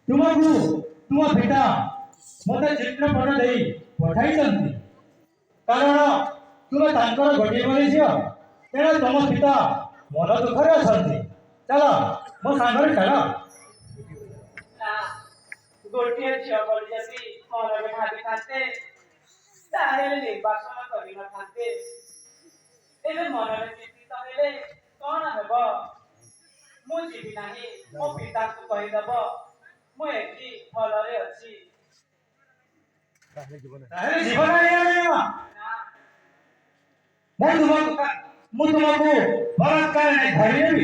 ତୁମକୁ ତୁମ ପିତା ମୋତେ ଚିତ୍ରପଟ ଦେଇ ପଠାଇଛନ୍ତି, କାରଣ ତୁମେ ତାଙ୍କର ଗୋଟିଏ ବୋଲି ଝିଅ। ତେଣୁ ତୁମ ପିତା ମନ ଦୁଃଖରେ ଅଛନ୍ତି। ଚାଲ ମୋ ସାଙ୍ଗରେ ଚାଲ। ଗୋଟିଏ ଝିଅ ବୋଲି ଯଦି ମନରେ ଭାବିଥାନ୍ତେ, ତାହେଲେ ନିର୍ବାଚନ କରିନଥାନ୍ତେ। ଏବେ ମନରେ ଚିନ୍ତିତ ହେଲେ କଣ ହେବ? ମୁଁ ଯିବି ନାହିଁ, ମୋ ପିତାଙ୍କୁ କହିଦେବ ମୁଁ ଏଠି ଭଲରେ ଅଛି। ମୁଁ ତୁମକୁ ବଳାତ୍କାର ଧରିନେବି।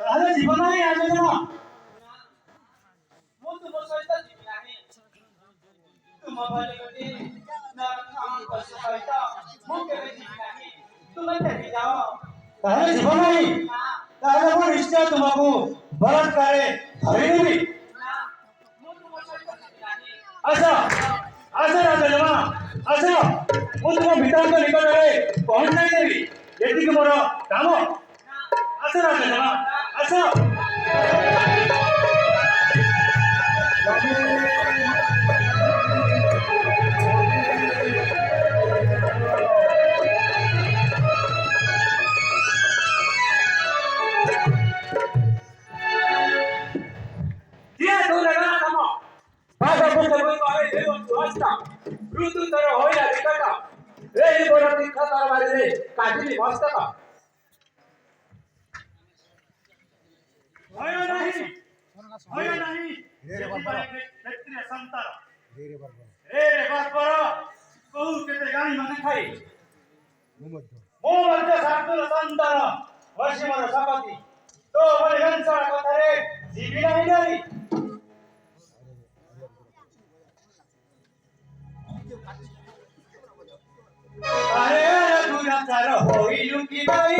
ତାହେଲେ ଯିବ ନାହିଁ ଆଲୋଚନା। ମୁଁ ତୁମ ସହିତ ଯିବି ନାହିଁ। ତୁମ ଭଳି ଗୋଟିଏ ନରଖାଙ୍କ ସହିତ ମୁଁ କେବେ ଯିବି ନାହିଁ। ତୁମେ ଫେରି ଯାଅ। ତାହେଲେ ଯିବ ନାହିଁ। ନା ତାହେଲେ ମୁଁ ନିଶ୍ଚୟ ତୁମକୁ ବଳାତ୍କାରରେ ଧରିନେବି। ନା ମୁଁ ତୁମ ସହିତ ଯିବି ନାହିଁ। ଆସ ଆସ ରାଜଜମା ଆସ, ମୁଁ ତୁମ ପିତାଙ୍କ ନିକଟରେ ପହଞ୍ଚାଇ ଦେବି। ଏତିକି ମୋର କାମ। ଆସ ରାଜଜମା ଆସ। Dia dole na kama. Bada puto ko ay devo tuasta. Rutu taro hoya dikata. Ei bora dikha tar barile কাটিলি মস্তকা। ভয় ନାହିଁ ভয় ନାହିଁ। ସେଥିପାଇଁ କ୍ଷତ୍ରିୟ ସନ୍ତାନ ରେ ବାପର କୋଉ କେତେ ଗାଈ ମାନେ ଖାଇ ମୁଁ ମଧ୍ୟ ଶାର୍ଦୁଲ ସନ୍ତାନ ଅସୀମର ଶପଥି। ତୋ ଭଳି ହଂସର କଥାରେ ଯିବି ନାହିଁ ନାରୀ। আরে রঘুরা তার হইলু কি ভাই,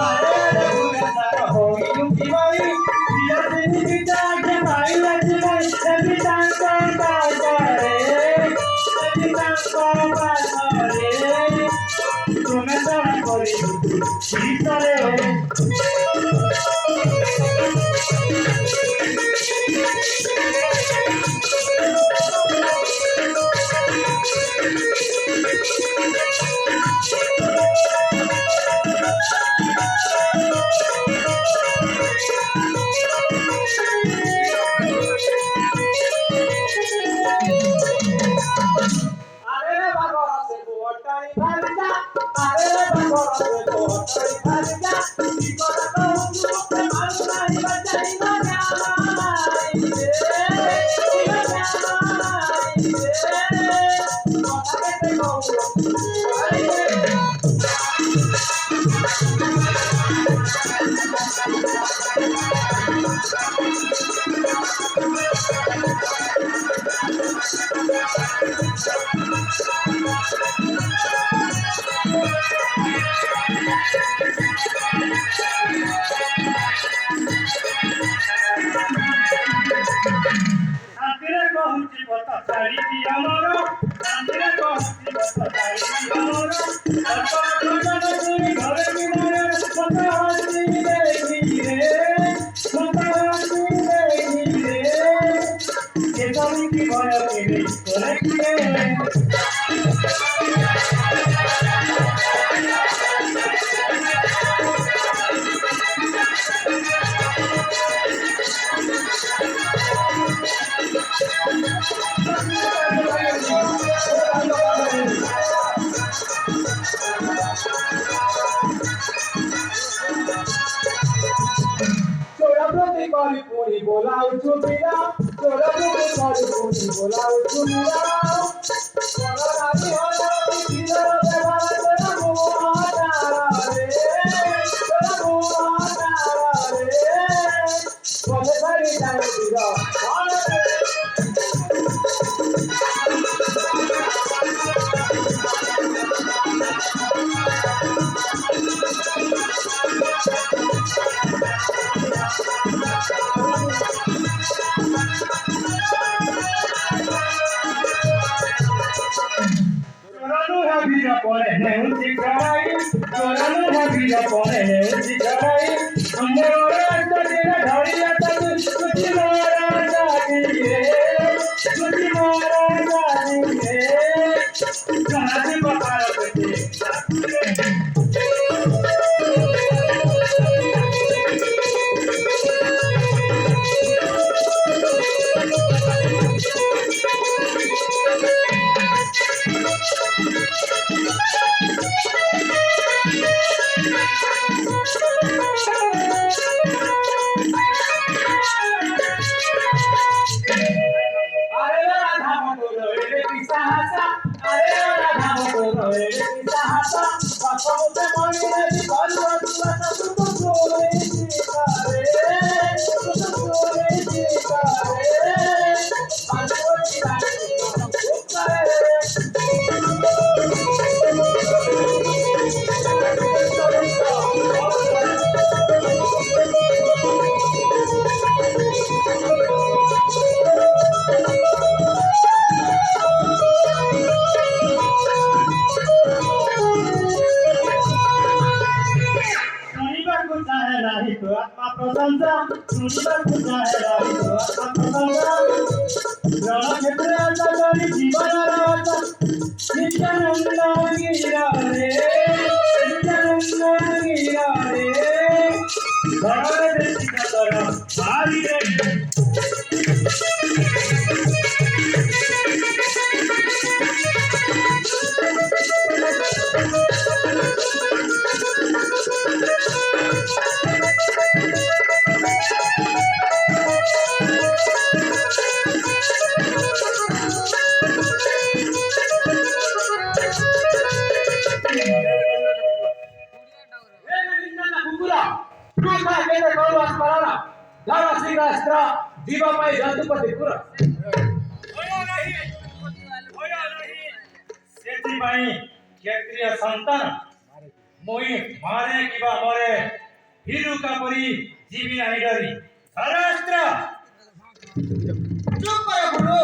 আরে রঘুরা তার হইলু কি ভাই, প্রিয় তিনি পিতাকে পাইলা কি ভাই, এটি তাঙ্ক পাশরে, এটি তাঙ্ক পাশরে, তুমি তারা করি ভিতরে। আরে বাবা সে গোটাই ভালিজা। আরে বাবা সে গোটাই ভালিজা। কি করা কৌতু মারু নাই বাজাই বাজাই রে। কি বাজাই রে। কথা কেতে কৌতু আই রে। শান্তিরে কহুছি কথা ছাড়িছি আমার, শান্তিরে কহুছি কথা ছাড়িছি আমার, ঘরে কিনারে মতো হাসি দেখি রে, মতো হাসি দেখি রে, কেতন কি ভয় কেবে করে কি রে। চোরা প্রতি করি পুরি বোলাও চুপিরা। চোরা প্রতি করি পুরি বোলাও চুপিরা। বড় রাজি হলো পৃথিবীর দেওয়াল তোরা মুহাতারা রে। তোরা মুহাতারা রে। বলে ধরি যাই দিল বলে তোরা वीर कोणे जिगराई अंगोरा तदिन धरिया तद तुझी मोरा जाती रे तुझी मोरा जाती रे तुम्हारी बकार करते अरे राधा मधुर रे पिसा हासा अरे राधा मधुर रे पिसा हासा बापमुते मणि रे बलवा तुला तू सोरे चिकारे बालवती रानी सुनिबार कुछ है नाही तो आत्मा प्रशंसा सुनिबार कुछ है नाही तो आत्मा प्रशंसा रण क्षेत्र अंतरी जीवन राजा नित्यानंद गिरा रे नित्यानंद गिरा रे भगवान देसी का तरह भारी रे दीवापाई जंतुपति पुरा ସେଥିପାଇଁ କ୍ଷତ୍ରିୟ ସନ୍ତାନ ମୁଇଁ ମାରେ କିବା ମରେ ହିରୁକା ପରି ଯିବି ନାହିଁ ଡରି ଧରାସ୍ତ୍ର चुप करो गुरु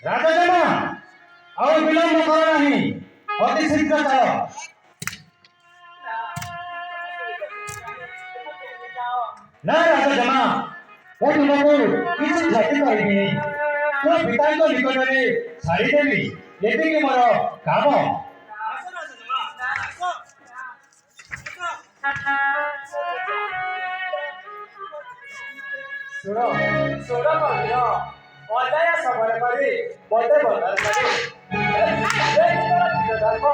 राजा जमा और विलंब करो नहीं अति शीघ्र चलो ना राजा जमा वो तुमको किसी क्षति करेगी तो पिताଙ୍କ ନିକଟରେ ଛାଡ଼ିଦେବି ଏତିକି ମୋର କାମ सुनो सुनो कहियो अदय सबर करी बदे बदल करी धर्म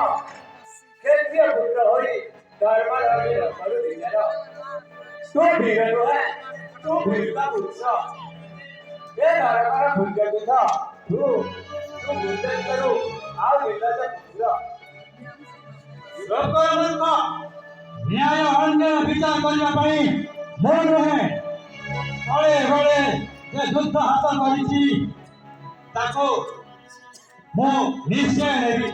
क्षेत्रीय पुत्र होई धर्म रवि रखलु दिनेर तू भीर है तू भीर का पुत्र ए धर्मर भूज्य बुद्ध तू बुद्ध करू ଆଉ ନିର୍ଲଜ କୁକୁର। ଲୋକ ମୂର୍ଖ ନ୍ୟାୟ ଅନ୍ୟାୟ ବିଚାର କରିବା ପାଇଁ ମୁଁ ନୁହେଁ। ବଳେ ବଳେ ଯେ ଯୁଦ୍ଧ ହାତ କରିଛି ତାକୁ ମୁଁ ନିଶ୍ଚୟ ନେବି।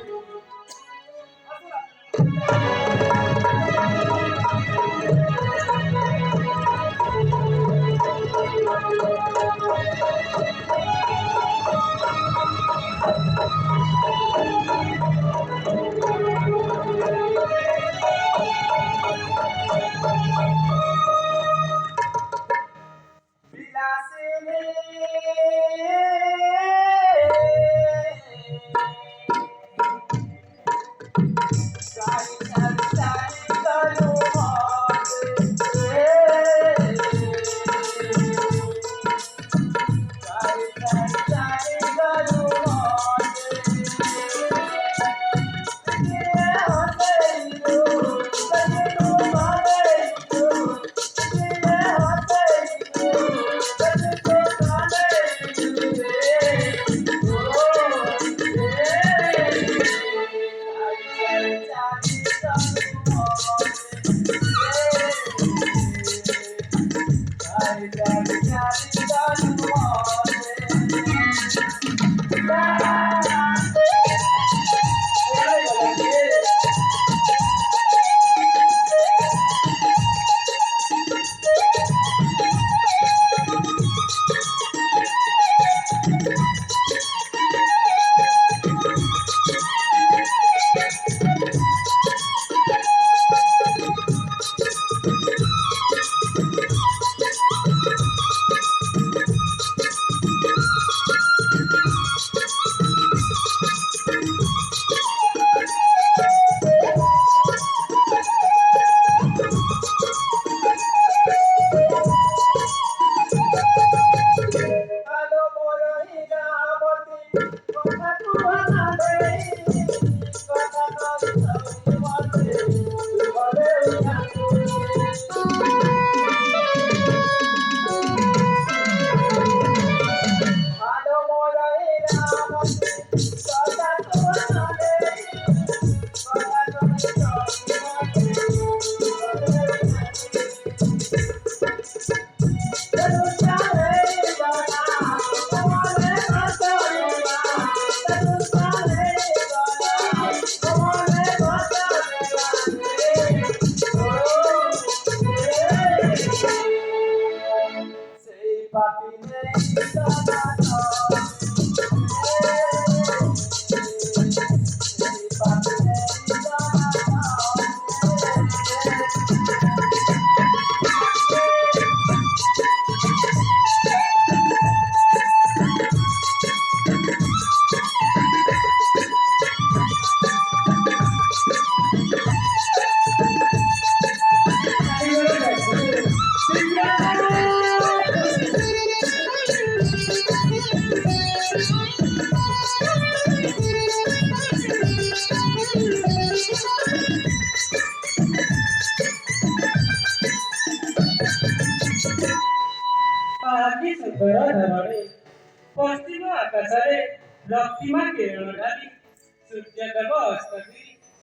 विलासिनी सारी सारी सारी करू सारी सारी सारी करू ଆଜି ସୁନ୍ଦର ଧରଣୀ ପଶ୍ଚିମ ଆକାଶରେ ରକ୍ତିମା କିରଣ ଢାଲି ସୂର୍ଯ୍ୟଦେବ ଅସ୍ତ